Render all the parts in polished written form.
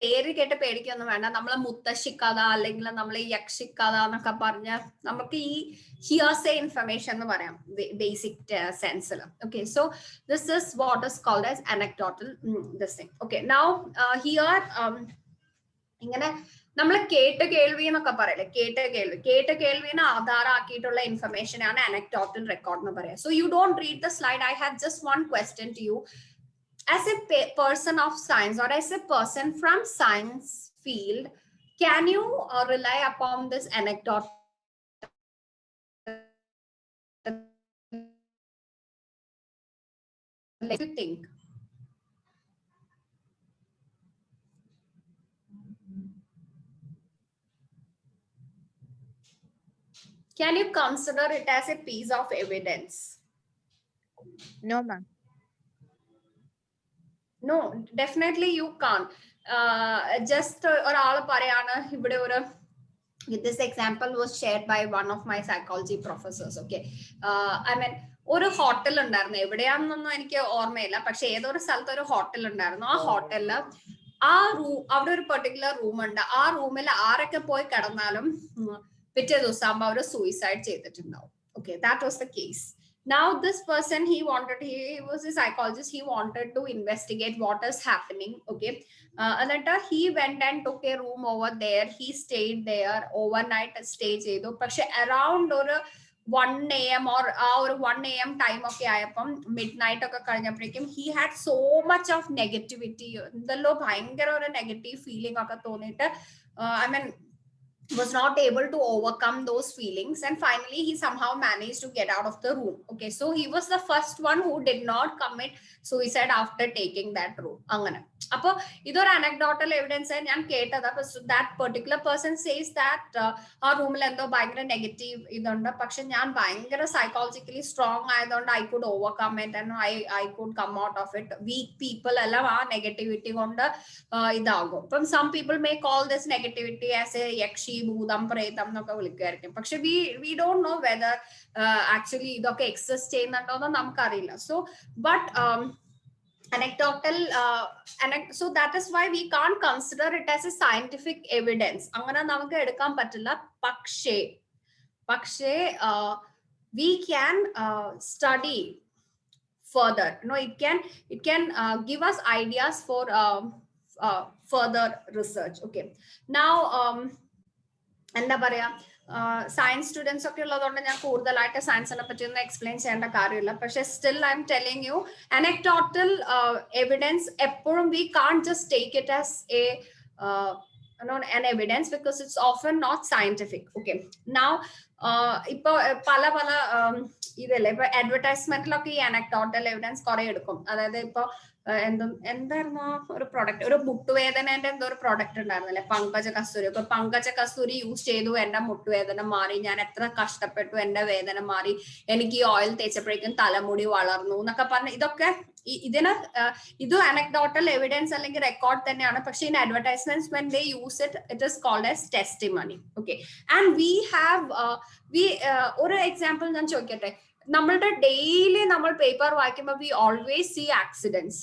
പേര് കേട്ട് പേടിക്കൊന്നും വേണ്ട. നമ്മളെ മുത്തശ്ശിക്കഥ അല്ലെങ്കിൽ നമ്മളെ യക്ഷിക്കഥ എന്നൊക്കെ പറഞ്ഞ് നമുക്ക് ഈ ഹിയർസേ ഇൻഫർമേഷൻ എന്ന് പറയാം ബേസിക് സെൻസിൽ. Okay, so this is what is called as anecdotal this thing. Okay, now here ഇങ്ങനെ നമ്മൾ കേട്ട് കേൾവി എന്നൊക്കെ പറയല്ലേ, കേട്ട് കേൾവിനെ ആധാരമാക്കിയിട്ടുള്ള ഇൻഫർമേഷൻ ആണ് അനക്ഡോട്ടൽ റെക്കോർഡ് എന്ന് പറയാം. So you don't read the slide. I have just one question to you. As a person of science or as a person from science field, can you rely upon this anecdote? What do you think? Can you consider it as a piece of evidence? No, ma'am. No, definitely you can't. Just oral parayana ivide oru this example was shared by one of my psychology professors. Okay, I mean ഒരു hotel ഉണ്ടായിരുന്നു, എവിടെയാണെന്നൊന്നും എനിക്ക് ഓർമ്മയില്ല, പക്ഷെ ഏതൊരു സ്ഥലത്ത് ഒരു hotel ഉണ്ടായിരുന്നു. ആ ഹോട്ടലില് അവിടെ ഒരു പെർട്ടിക്കുലർ റൂം ഉണ്ട്. ആ റൂമിൽ ആരൊക്കെ പോയി കിടന്നാലും പിറ്റേ ദിവസം ആകുമ്പോൾ അവർ സൂയിസൈഡ് ചെയ്തിട്ടുണ്ടാവും. Okay, that was the case. Now this person, he was a psychologist, he wanted to investigate what is happening. Okay, and he went and took a room over there. He stayed there overnight, stay chedu, പക്ഷെ around or 1 AM or 1 AM time ഒക്കെ ആയപ്പം midnight ഒക്കെ കഴിഞ്ഞപ്പോഴേക്കും he had so much of negativity, എന്തല്ലോ ഭയങ്കര ഒരു negative feeling ഒക്കെ തോന്നിയിട്ട് I mean was not able to overcome those feelings, and finally he somehow managed to get out of the room. Okay, so he was the first one who did not commit suicide after taking that room. Angana appo idoru anecdotal evidence njan kettada. That particular person says that our room il endo bhayangara negative idunda, pakshe njan bhayangara psychologically strong ayadonda I could overcome it and I could come out of it. Weak people alla aa negativity konda idagum. From some people may call this negativity as a yakshi ഭൂതം പ്രേതം എന്നൊക്കെ വിളിക്കുമായിരിക്കും. പക്ഷെ we don't know whether actually ഇതൊക്കെ exist ചെയ്യുന്നുണ്ടോ എന്ന് നമുക്കറിയില്ല. So but anecdotal so that is why we can't consider it as a scientific evidence. അങ്ങനെ നമുക്ക് എടുക്കാൻ പറ്റില്ല. പക്ഷേ we can study further. No, it can give us ideas for further research. Okay, now എന്താ പറയാ, സയൻസ് സ്റ്റുഡൻസ് ഒക്കെ ഉള്ളതുകൊണ്ട് ഞാൻ കൂടുതലായിട്ട് സയൻസിനെ പറ്റി ഒന്നും എക്സ്പ്ലെയിൻ ചെയ്യേണ്ട കാര്യമില്ല. പക്ഷെ still I'm telling you anecdotal evidence എപ്പോഴും we can't just take it as an evidence because it's often not scientific. Okay, now ഇപ്പൊ പല ഇതല്ലേ, ഇപ്പൊ അഡ്വർടൈസ്മെന്റിലൊക്കെ ഈ അനക്ഡോട്ടൽ എവിഡൻസ് കുറെ എടുക്കും. അതായത് ഇപ്പൊ എന്തായിരുന്നു ഒരു പ്രൊഡക്റ്റ്, ഒരു മുട്ടുവേദനന്റെ എന്തോ ഒരു പ്രൊഡക്റ്റ് ഉണ്ടായിരുന്നില്ലേ, പങ്കജ കസ്തൂരി. ഇപ്പൊ പങ്കജ കസ്തൂരി യൂസ് ചെയ്തു, എന്റെ മുട്ടുവേദന മാറി, ഞാൻ എത്ര കഷ്ടപ്പെട്ടു, എന്റെ വേദന മാറി, എനിക്ക് ഈ ഓയിൽ തേച്ചപ്പോഴേക്കും തലമുടി വളർന്നു എന്നൊക്കെ പറഞ്ഞ് ഇതൊക്കെ ഇത് അനക്ഡോട്ടൽ എവിഡൻസ് അല്ലെങ്കിൽ റെക്കോർഡ് തന്നെയാണ്. പക്ഷെ in advertisements when they use it is called as testimony. Okay, and we have ഒരു എക്സാമ്പിൾ ഞാൻ ചോദിക്കട്ടെ. നമ്മളുടെ ഡെയിലി നമ്മൾ പേപ്പർ വായിക്കുമ്പോൾ വി ഓൾവേസ് സീ ആക്സിഡൻസ്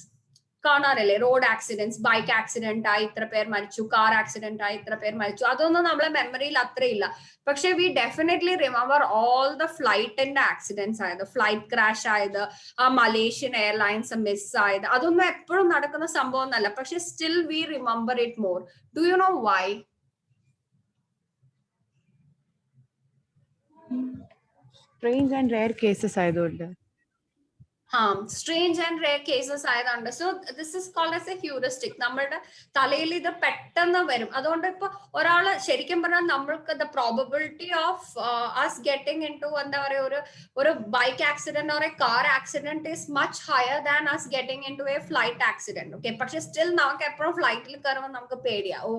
കാണാറില്ലേ? റോഡ് ആക്സിഡൻസ്, ബൈക്ക് ആക്സിഡന്റ് ആയി ഇത്ര പേർ മരിച്ചു, കാർ ആക്സിഡന്റ് ആയി ഇത്ര പേർ മരിച്ചു. അതൊന്നും നമ്മളെ മെമ്മറിയിൽ അത്രയില്ല. പക്ഷെ we definitely remember all the ഫ്ലൈറ്റിന്റെ ആക്സിഡൻസ് ആയത്, ഫ്ലൈറ്റ് ക്രാഷ് ആയത്, ആ മലേഷ്യൻ എയർലൈൻസ് മിസ് ആയത്. അതൊന്നും എപ്പോഴും നടക്കുന്ന സംഭവം ഒന്നല്ല. പക്ഷെ still we remember it more. Do you know why? Strange and rare cases ആയതുകൊണ്ട്. സ്ട്രേഞ്ച് ആൻഡ് റെയർ കേസസ് ആയതുകൊണ്ട്. So this is called as a heuristic. നമ്മളുടെ തലയിൽ ഇത് പെട്ടെന്ന് വരും. അതുകൊണ്ട് ഇപ്പൊ ഒരാള് ശരിക്കും പറഞ്ഞാൽ നമ്മൾക്ക് the probability of us getting into എന്താ പറയുക ഒരു bike accident or a car accident is much higher than us getting into a flight accident. Okay, പക്ഷെ സ്റ്റിൽ നമുക്ക് എപ്പോഴും ഫ്ലൈറ്റിൽ കയറുമ്പോൾ നമുക്ക് പേടിയാ, ഓ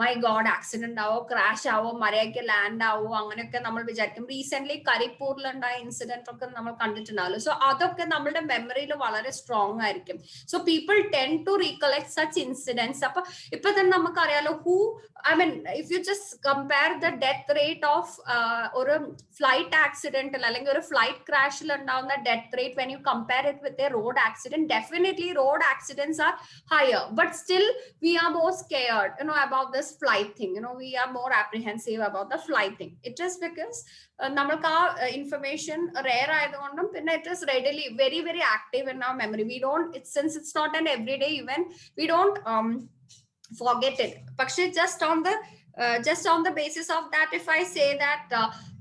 മൈ ഗോഡ് ആക്സിഡന്റ് ആവോ, ക്രാഷ് ആവോ, മര്യാദയ്ക്ക് ലാൻഡ് ആവോ, അങ്ങനെയൊക്കെ നമ്മൾ വിചാരിക്കും. റീസെന്റ് കരിപ്പൂരിലുണ്ടായ ഇൻസിഡന്റ് ഒക്കെ നമ്മൾ കണ്ടിട്ടുണ്ടാവല്ലോ. സോ അതൊക്കെ നമ്മുടെ അവരുടെ മെമ്മറിയിൽ വളരെ സ്ട്രോങ് ആയിരിക്കും. So people tend to recollect such incidents. അപ്പൊ ഇപ്പൊ തന്നെ നമുക്കറിയാലോ if you just compare the death rate of ഒരു ഫ്ലൈറ്റ് ആക്സിഡന്റിൽ അല്ലെങ്കിൽ ഒരു ഫ്ലൈറ്റ് ക്രാഷിൽ ഉണ്ടാവുന്ന death rate when you compare it with a road accident, definitely road accidents are higher, but still we are more scared about this flight thing. We are more apprehensive about the flight thing. It is because നമ്മൾക്ക് ആ information rare ആയതുകൊണ്ടും പിന്നെ it is readily very very active in our memory. We don't, since it's not an everyday event, we don't forget it. പക്ഷെ just on the basis of that, if I say that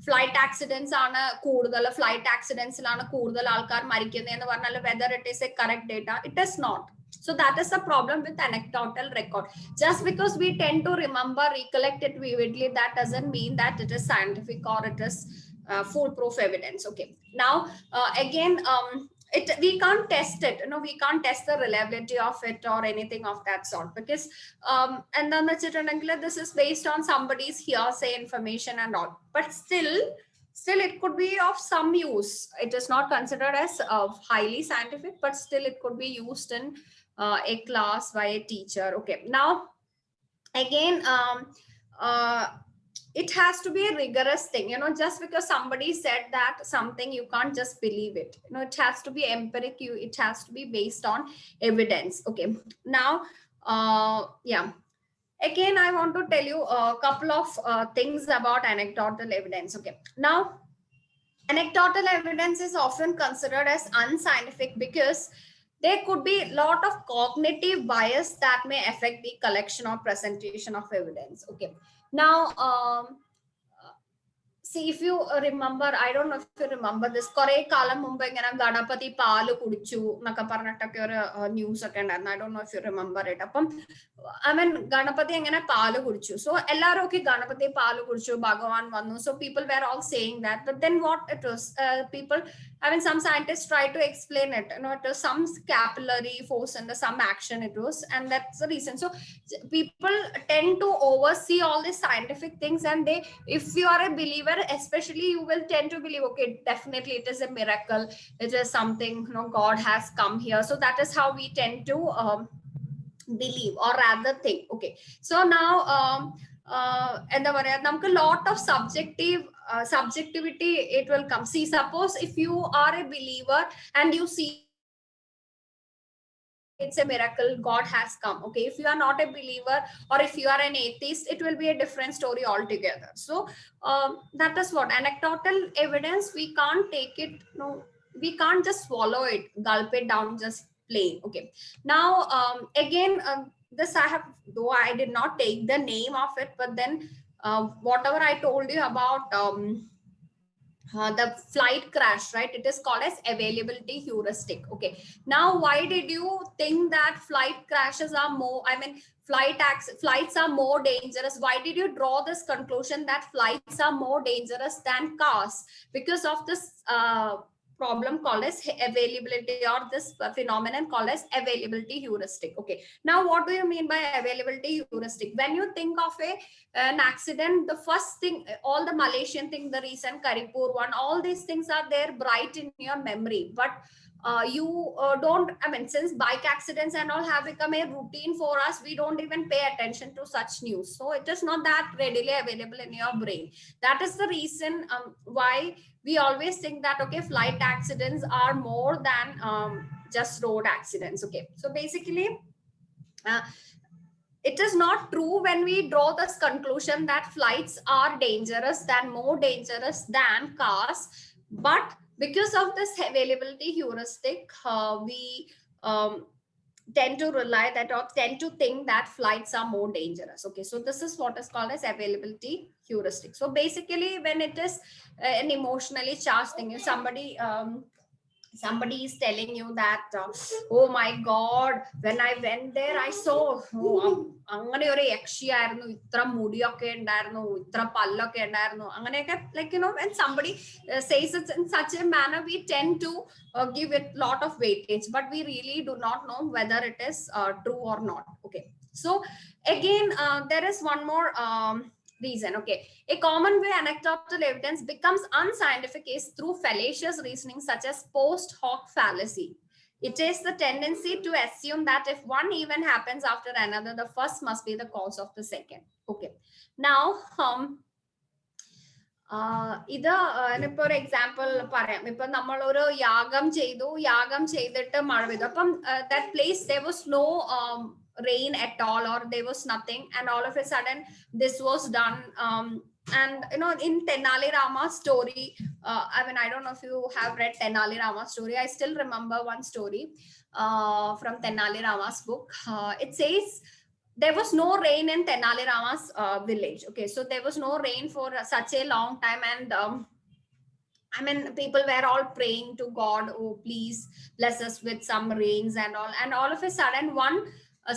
flight accidents ആണ് കൂടുതൽ, flight ആക്സിഡൻസിലാണ് കൂടുതൽ ആൾക്കാർ മരിക്കുന്നത് എന്ന് പറഞ്ഞാൽ whether it is a correct data, it is not. So that is the problem with anecdotal record. Just because we tend to recollect it vividly, that doesn't mean that it is scientific or it is foolproof evidence. Okay, now again, we can't test it. We can't test the reliability of it or anything of that sort, because and then this is based on somebody's hearsay information and all. But still it could be of some use. It is not considered as highly scientific, but still it could be used in a class by a teacher. Okay, now again, it has to be a rigorous thing. Just because somebody said that something, you can't just believe it. It has to be empiric. It has to be based on evidence. Okay, now yeah, again I want to tell you a couple of things about anecdotal evidence. Okay, now anecdotal evidence is often considered as unscientific because there could be a lot of cognitive bias that may affect the collection or presentation of evidence. Okay, now see, if you remember, I don't know if you remember this, kore kalam mumba ingana ganapati paalu kudichu naka parnattakke oru news okke undarnu. I don't know if you remember it. Appam I mean ganapati engane paalu kudichu, so ellaru okay ganapati paalu kudichu, bhagavan vannu, so people were all saying that. But then what it was, people, I mean some scientists try to explain it. It was some capillary force and some action it was, and that's the reason. So people tend to oversee all these scientific things, and they, if you are a believer especially, you will tend to believe, okay, definitely it is a miracle, it is something, God has come here. So that is how we tend to believe, or rather think. Okay, so now എന്താ പറയാ, നമുക്ക് lot of subjectivity it will come. See, suppose if you are a believer and you see it's a miracle, God has come. Okay, if you are not a believer or if you are an atheist, it will be a different story altogether. So that is what anecdotal evidence, we can't take it, we can't just swallow it, gulp it down just plain. Okay, now again, this I have, though I did not take the name of it, but then whatever I told you about the flight crash, right, it is called as availability heuristic. Okay, now why did you think that flight crashes are more, I mean flights are more dangerous? Why did you draw this conclusion that flights are more dangerous than cars? Because of this problem called as availability, or this phenomenon called as availability heuristic. Okay, now what do you mean by availability heuristic? When you think of an accident, the first thing, all the Malaysian thing, the recent Karipur one, all these things are there bright in your memory, but you don't, I mean, since bike accidents and all have become a routine for us, we don't even pay attention to such news. So it is not that readily available in your brain. That is the reason why we always think that, okay, flight accidents are more than just road accidents. Okay, so basically it is not true when we draw this conclusion that flights are dangerous, more dangerous than cars. But because of this availability heuristic, we tend to rely that, or tend to think that flights are more dangerous. Okay, so this is what is called as availability heuristic. So basically, when it is an emotionally charged thing, if somebody is telling you that oh my god, when I went there I saw അങ്ങനെ ഒരു യക്ഷിയായിരുന്നു, ഇത്ര മുടിയൊക്കെ ഉണ്ടായിരുന്നു, ഇത്ര പല്ലൊക്കെ ഉണ്ടായിരുന്നു, അങ്ങനെയൊക്കെ, like when somebody says it in such a manner, we tend to give it lot of weightage, but we really do not know whether it is true or not. Okay, so again there is one more reason. Okay, a common way anecdotal evidence becomes unscientific is through fallacious reasoning such as post hoc fallacy. It is the tendency to assume that if one event happens after another, the first must be the cause of the second. Okay, now ഇത് ഇപ്പൊ ഒരു example പറയാം. ഇപ്പൊ നമ്മൾ ഒരു യാഗം ചെയ്തിട്ട് മഴ പെയ്തു. അപ്പം that place there was no rain at all, or there was nothing, and all of a sudden this was done. And you know, in Tenali Rama's story, I mean, I don't know if you have read Tenali Rama's story. I still remember one story from Tenali Rama's book. It says there was no rain in Tenali Rama's village. Okay, so there was no rain for such a long time, and I mean, people were all praying to God, oh, please bless us with some rains and all. And all of a sudden, one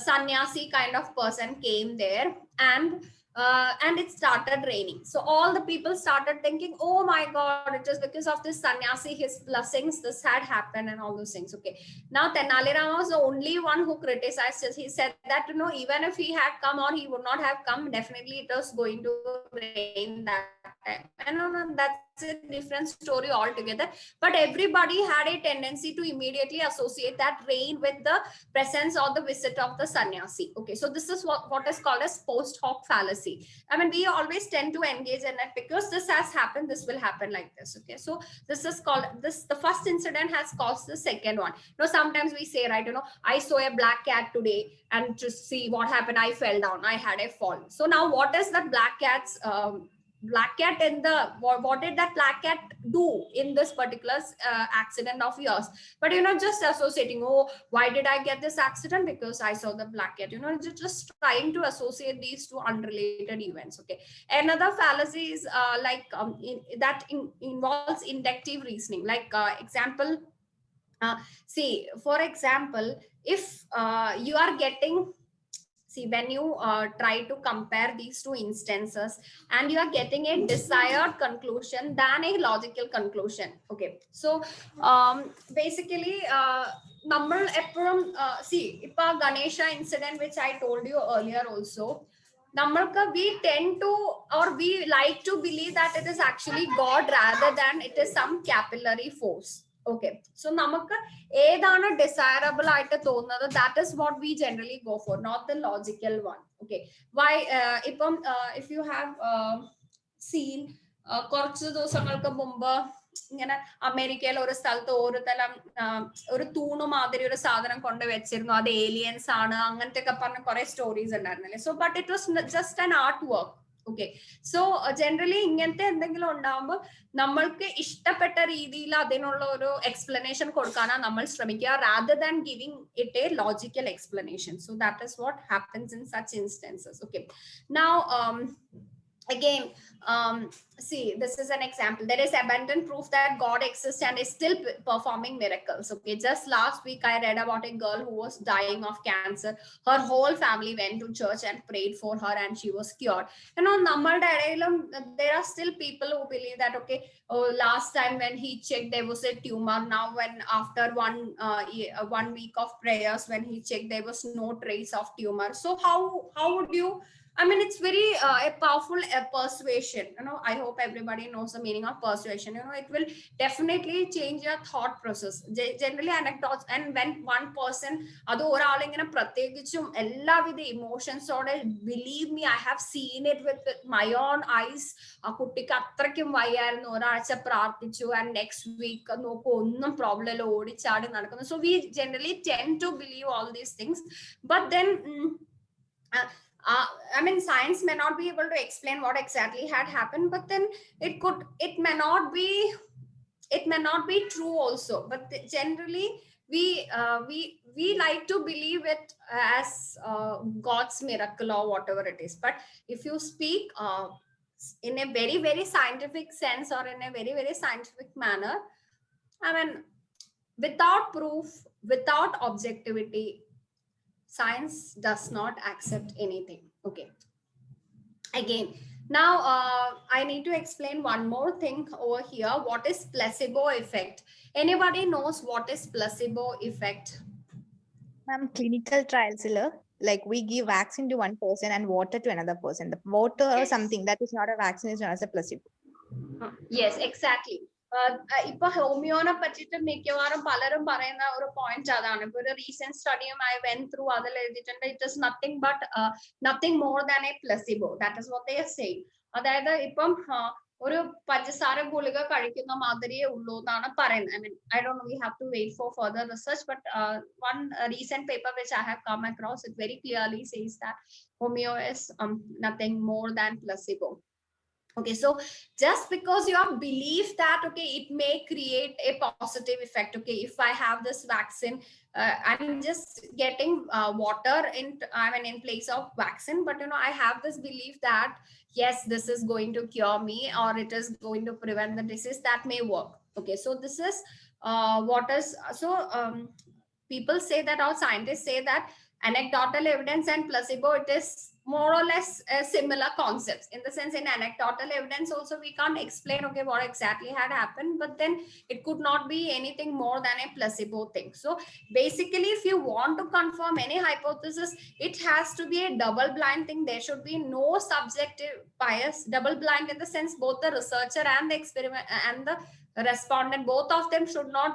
sannyasi kind of person came there, and it started raining. So all the people started thinking, oh my God, it is because of this sannyasi, his blessings, this had happened, and all those things. Okay, now Tenali Rama was the only one who criticized us. He said that, you know, even if he had come or he would not have come, definitely it was going to rain that time. And no, that's a different story altogether. But everybody had a tendency to immediately associate that rain with the presence or the visit of the sannyasi. Okay, so this is what is called as post hoc fallacy. I mean, we always tend to engage in it because this has happened, this will happen like this. Okay, so this is called this. The first incident has caused the second one. You know, sometimes we say, right, you know, I saw a black cat today, and to see what happened, I fell down, I had a fall. So now what is that black cat's black cat in the what did that black cat do in this particular accident of yours? But you know, just associating, oh, why did I get this accident? Because I saw the black cat. You know, just trying to associate these two unrelated events. Okay, another fallacy is involves inductive reasoning. Like example, see, for example, if you are getting, see, when you try to compare these two instances, and you are getting a desired conclusion than a logical conclusion. Okay, so basically നമ്മൾ എപ്പോഴും see, ഇപ്പൊ Ganesha incident which I told you earlier also, നമ്മൾക്ക് we tend to, or we like to believe that it is actually God rather than it is some capillary force. Okay, so നമുക്ക് ഏതാണ് desirable ആയിട്ട് തോന്നുന്നത്, that is what we generally go for, not the logical one. Okay, why ഇപ്പം if you have seen കുറച്ച് ദിവസങ്ങൾക്ക് മുമ്പ് ഇങ്ങനെ അമേരിക്കയിൽ ഒരു സ്ഥലത്ത് ഒരു തൂണ് മാതിരി ഒരു സാധനം കൊണ്ട് വെച്ചിരുന്നു, അത് ഏലിയൻസ് ആണ് അങ്ങനത്തെ ഒക്കെ പറഞ്ഞ കുറെ സ്റ്റോറീസ് ഉണ്ടായിരുന്നല്ലേ. So but it was just an art work. Okay, so generally ഇങ്ങനത്തെ എന്തെങ്കിലും ഉണ്ടാകുമ്പോൾ നമ്മൾക്ക് ഇഷ്ടപ്പെട്ട രീതിയിൽ അതിനുള്ള ഒരു എക്സ്പ്ലനേഷൻ കൊടുക്കാനാണ് നമ്മൾ ശ്രമിക്കുക, rather than giving it a logical explanation. So that is what happens in such instances. Okay, now again, see, this is an example. There is abundant proof that God exists and is still performing miracles. Okay, just last week I read about a girl who was dying of cancer. Her whole family went to church and prayed for her, and she was cured. You know, there are still people who believe that, okay, oh, last time when he checked there was a tumor. Now when after 1 week of prayers, when he checked there was no trace of tumor. So how would you, I mean, it's very a powerful persuasion. You know, I hope everybody knows the meaning of persuasion. You know, it will definitely change your thought process. Generally, anecdotes, and when one person, adu oral ingane prathyekichum ella with the emotions or believe me, I have seen it with my own eyes. A kuttikku athrakkum vayyarunnu oraacha prarthichu, and next week nokku onnum problem illa odichaadi nadakkunnu. So we generally tend to believe all these things, but then I mean, science may not be able to explain what exactly had happened, but then it may not be true also. But generally, we like to believe it as God's miracle or whatever it is. But if you speak in a very, very scientific sense, or in a very, very scientific manner, I mean, without proof, without objectivity, science does not accept anything. Okay, again, now I need to explain one more thing over here. What is placebo effect? Anybody knows what is placebo effect? Ma'am, clinical trials illa like we give vaccine to one person and water to another person. The water or Yes. something that is not a vaccine is known as a placebo. Yes, exactly. ഇപ്പൊ ഹോമിയോനെ പറ്റിയിട്ട് മിക്കവാറും പലരും പറയുന്ന ഒരു point അതാണ്. ഇപ്പൊ ഒരു recent സ്റ്റഡിയും I went through അതിൽ എഴുതിയിട്ടുണ്ട്, it is nothing but nothing more than A placebo. That is what they are saying. അതായത് ഇപ്പം ഒരു പഞ്ചസാര ഗുളിക കഴിക്കുന്ന മാതിരിയേ ഉള്ളൂ എന്നാണ് പറയുന്നത്. I mean I don't know, we have to wait for further research, but one recent paper which I have come across, it very clearly says that homeo is nothing more than placebo. Okay, so just because you have belief that okay, it may create a positive effect. Okay, if I have this vaccine, I'm just getting water in place of vaccine, but I have this belief that yes, this is going to cure me or it is going to prevent the disease, that may work. Okay, so this is people say that, or scientists say that anecdotal evidence and placebo, it is more or less similar concepts, in the sense in anecdotal evidence also we can't explain okay what exactly had happened, but then it could not be anything more than a placebo thing. So basically, if you want to confirm any hypothesis, it has to be a double blind thing. There should be no subjective bias. Double blind in the sense both the researcher and the experiment and the respondent, both of them should not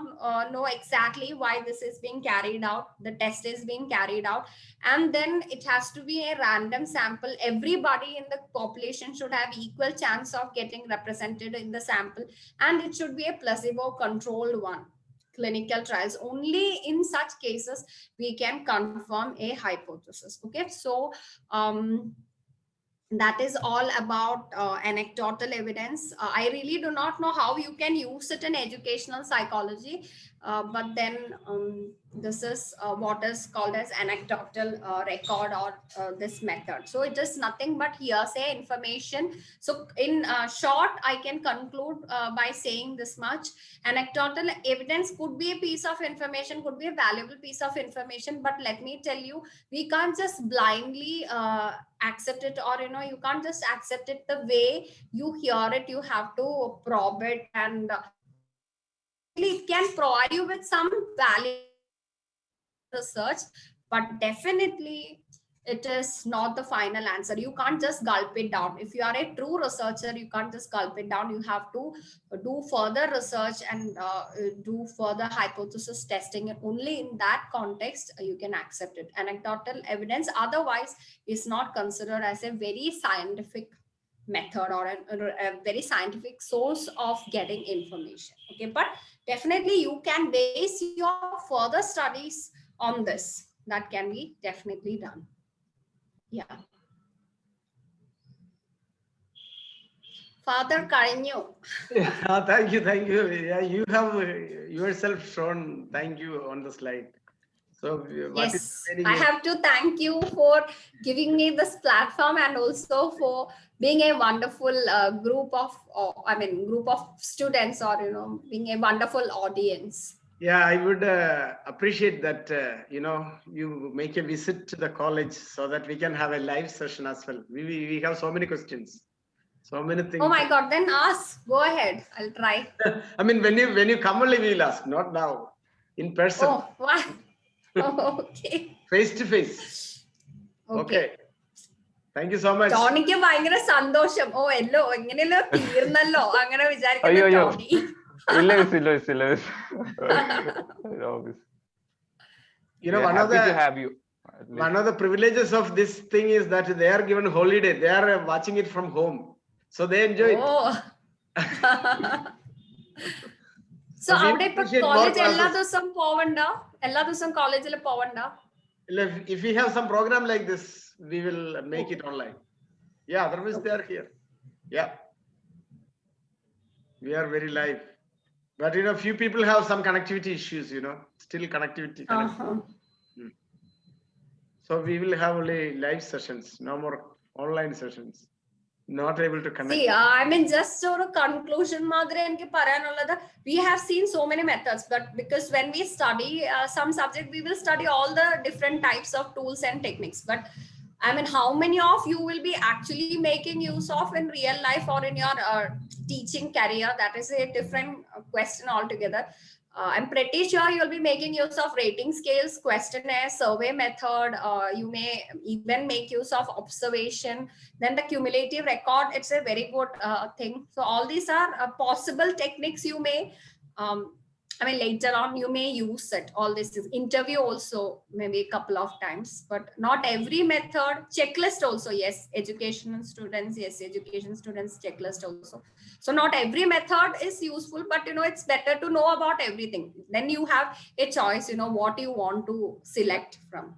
know exactly why this is being carried out, the test is being carried out, and then it has to be a random sample. Everybody in the population should have equal chance of getting represented in the sample, and it should be a placebo controlled one. Clinical trials, only in such cases we can confirm a hypothesis. Okay, so that is all about anecdotal evidence. I really do not know how you can use it in educational psychology, but then this is what is called as anecdotal record, or this method. So it is nothing but hearsay information. So in short, I can conclude by saying this much. Anecdotal evidence could be a piece of information, could be a valuable piece of information, but let me tell you, we can't just blindly accept it, or you can't just accept it the way you hear it. You have to probe it, and it can provide you with some value research, but definitely it is not the final answer. You can't just gulp it down. If you are a true researcher, you can't just gulp it down. You have to do further research and do further hypothesis testing, and only in that context you can accept it. Anecdotal evidence otherwise is not considered as a very scientific method or a very scientific source of getting information. Okay, but definitely you can base your further studies on this. That can be definitely done. Yeah. Father Karinyo. Yeah, thank you, thank you. Yeah, you have yourself shown. Thank you on the slide. So what Yes, I have to thank you for giving me this platform, and also for being a wonderful group of students, or being a wonderful audience. Yeah, I would appreciate that. You make a visit to the college so that we can have a live session as well. We have so many questions, so many things. Oh my God! Then ask. Go ahead. I'll try. I mean, when you come only, we'll ask. Not now, in person. Oh, what? Oh, okay. Face to face. Okay. Thank you so much. Tonic ഭയങ്കര സന്തോഷം. ഓ എല്ലോ എങ്ങനെയല്ലോ തീർന്നല്ലോ അങ്ങനെ വിചാരിക്കുന്നു Tony. One of the privileges of this thing is that they are given holiday. They are watching it from home, so they enjoy it. So അവിടെ ഇപ്പൊ college എല്ലാ ദിവസവും പോവണ്ട, എല്ലാ ദിവസവും കോളേജിൽ പോവണ്ട. If we have some program like this, we will make it online. Yeah, otherwise they are here. Yeah, we are very live, but few people have some connectivity issues. Still connectivity. So we will have only live sessions, no more online sessions. Not able to connect. See, I mean, just sort of conclusion, madre enke parayanulladu, we have seen so many methods, but because when we study some subject, we will study all the different types of tools and techniques. But I mean, how many of you will be actually making use of in real life or in your teaching career? That is a different question altogether. I'm pretty sure you'll be making use of rating scales, questionnaire, survey method. You may even make use of observation. Then the cumulative record, it's a very good thing. So all these are possible techniques you may, later on you may use it. All this is interview also, maybe a couple of times, but not every method. Checklist also, yes. Education students, yes. Education students checklist also. So not every method is useful, but it's better to know about everything. Then you have a choice, what you want to select from,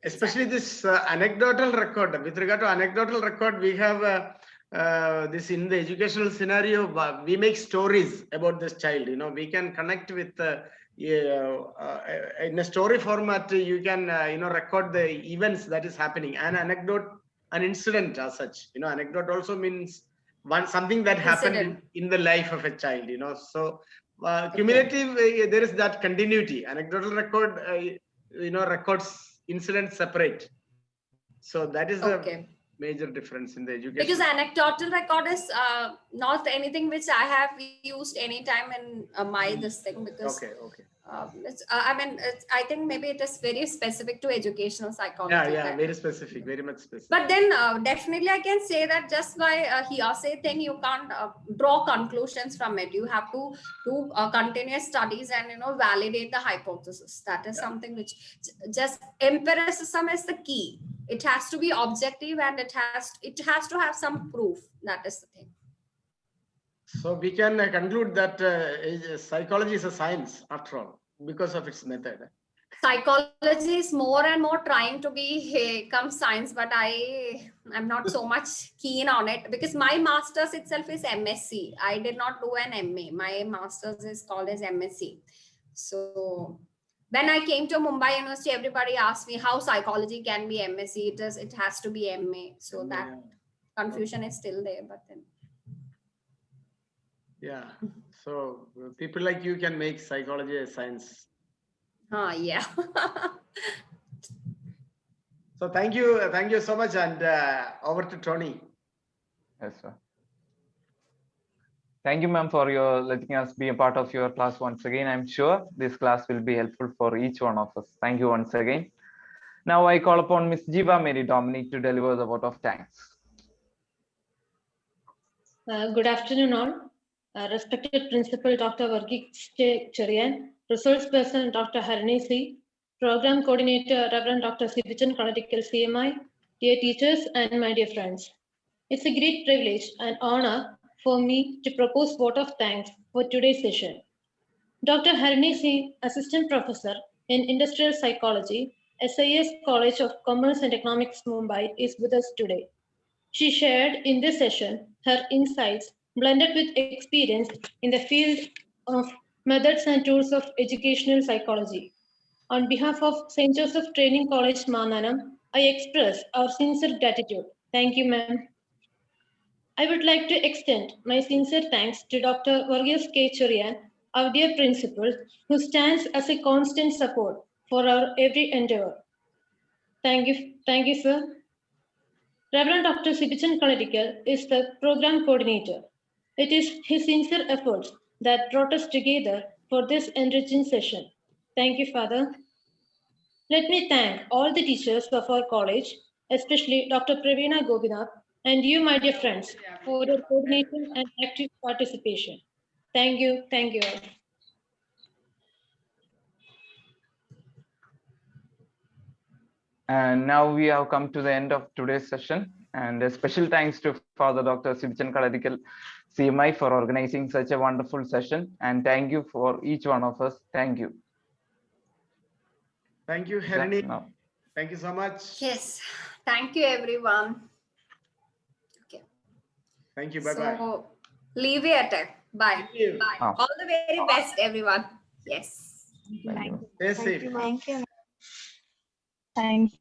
Especially this anecdotal record. With regard to anecdotal record, we have this in the educational scenario. We make stories about this child. We can connect with in a story format. You can record the events that is happening. An anecdote, an incident as such. Anecdote also means something that happened in the life of a child. So cumulative, there is that continuity. Anecdotal record, records incidents separate. So that is a major difference in the education. Because anecdotal record is not anything which I have used anytime in my this thing, because I think maybe it is very specific to educational psychology. Yeah, very specific, very much specific. But then definitely I can say that just by hearsay thing, you can't draw conclusions from it. You have to do continuous studies and validate the hypothesis. That is something which just empiricism is the key. It has to be objective and it has to have some proof. That is the thing. So we can conclude that psychology is a science after all, because of its method. Psychology is more and more trying to become science, but I'm not so much keen on it, because my master's itself is MSc. I did not do an MA. My master's is called as MSc. So when I came to Mumbai University, everybody asked me how psychology can be MSc. It has to be MA. So that confusion is still there, but then. Yeah. So people like you can make psychology a science. Yeah. So thank you so much, and over to Tony. Yes, sir. Thank you, ma'am, for your letting us be a part of your class once again. I'm sure this class will be helpful for each one of us. Thank you once again. Now I call upon Ms. Jiva Mary Dominic to deliver the vote of thanks. Good afternoon, all. Respected Principal Dr. Varghese Cherian, Resource Person Dr. Harini C, Program Coordinator Reverend Dr. Sibichan Collegical CMI, dear teachers and my dear friends. It's a great privilege and honor for me to propose vote of thanks for today's session. Dr. Harini C, Assistant Professor in Industrial Psychology, SIS College of Commerce and Economics, Mumbai, is with us today. She shared in this session her insights blended with experience in the field of methods and tools of educational psychology. On behalf of St. Joseph Training College, Mananam, I express our sincere gratitude. Thank you, ma'am. I would like to extend my sincere thanks to Dr. Varghese Cherian, our dear principal, who stands as a constant support for our every endeavor. Thank you, sir. Reverend Dr. Sibichan Collegical is the program coordinator. It is his sincere efforts that brought us together for this enriching session. Thank you, Father. Let me thank all the teachers of our college, especially Dr. Praveena Gopinath, and you, my dear friends, for your coordination and active participation. Thank you all. And now we have come to the end of today's session, and a special thanks to Father Dr. Sibichan Collegical CMI for organizing such a wonderful session, and thank you for each one of us. Thank you. Thank you, Harini. Thank you so much. Yes. Thank you, everyone. Okay. Thank you. Bye-bye. So, leave it. Bye. Bye. All the very best, everyone. Yes. Thank you. Stay safe. Thank you. Thank you.